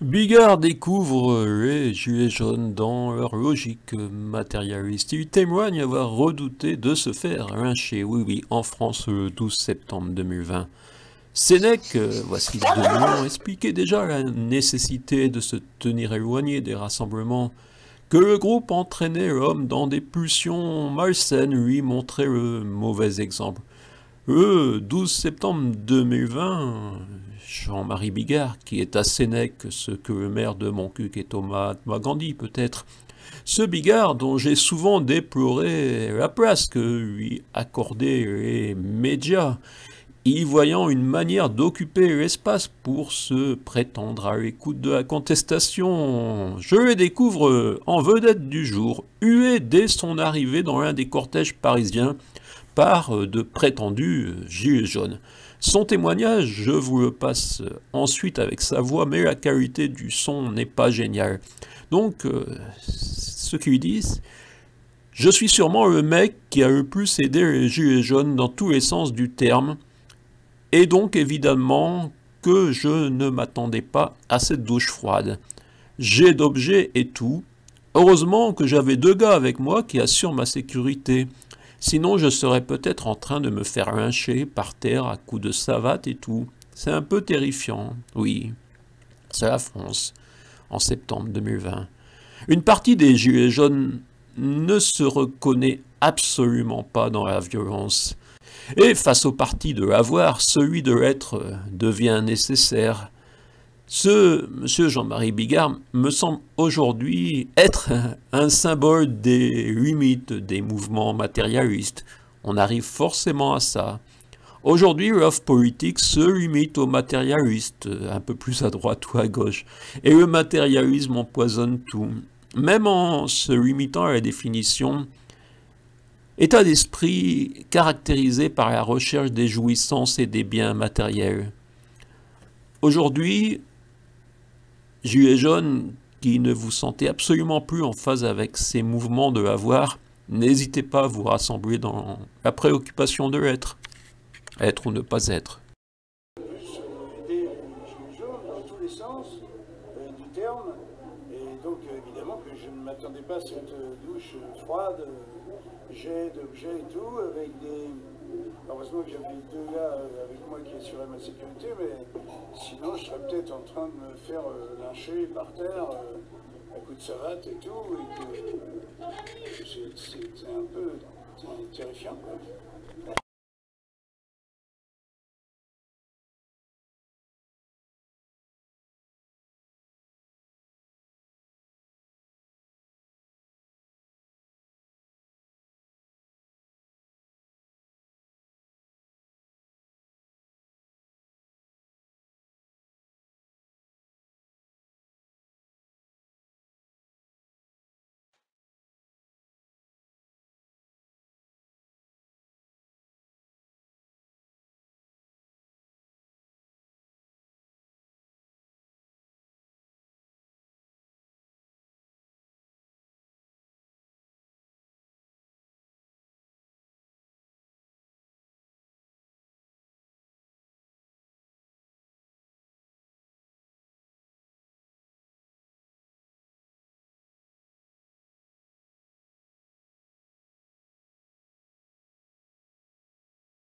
Bigard découvre les gilets jaunes dans leur logique matérialiste. Il témoigne avoir redouté de se faire lyncher, oui oui, en France le 12 septembre 2020. Sénèque, voici deux noms, expliquait déjà la nécessité de se tenir éloigné des rassemblements, que le groupe entraînait l'homme dans des pulsions malsaines, lui montrait le mauvais exemple. Le 12 septembre 2020, Jean-Marie Bigard, qui est à Sénèque, ce que le maire de Montcuq est au Mahatma Gandhi peut-être, ce Bigard dont j'ai souvent déploré la place que lui accordaient les médias, y voyant une manière d'occuper l'espace pour se prétendre à l'écoute de la contestation. Je le découvre en vedette du jour, hué dès son arrivée dans l'un des cortèges parisiens par de prétendus gilets jaunes. Son témoignage, je vous le passe ensuite avec sa voix, mais la qualité du son n'est pas géniale. Donc, ce qu'ils disent, je suis sûrement le mec qui a le plus aidé les gilets jaunes dans tous les sens du terme, et donc évidemment que je ne m'attendais pas à cette douche froide. J'ai d'objets et tout. Heureusement que j'avais deux gars avec moi qui assurent ma sécurité. Sinon, je serais peut-être en train de me faire lyncher par terre à coups de savate et tout. C'est un peu terrifiant, oui. C'est la France, en septembre 2020. Une partie des Gilets jaunes ne se reconnaît absolument pas dans la violence. Et face au parti de l'avoir, celui de l'être devient nécessaire. Ce monsieur Jean-Marie Bigard me semble aujourd'hui être un symbole des limites des mouvements matérialistes. On arrive forcément à ça. Aujourd'hui, l'offre politique se limite aux matérialistes, un peu plus à droite ou à gauche. Et le matérialisme empoisonne tout. Même en se limitant à la définition, état d'esprit caractérisé par la recherche des jouissances et des biens matériels. Aujourd'hui, Gilets jaunes qui ne vous sentez absolument plus en phase avec ces mouvements de l'avoir, n'hésitez pas à vous rassembler dans la préoccupation de l'être. Être ou ne pas être. Plus aider les gilets jaunes dans tous les sens du terme. Et donc évidemment que je ne m'attendais pas à cette douche froide, jet d'objets et tout, avec des... Heureusement que j'avais deux gars avec moi qui assuraient ma sécurité, mais sinon je serais peut-être en train de me faire lyncher par terre à coups de savate et tout, et que c'est un peu terrifiant, quoi.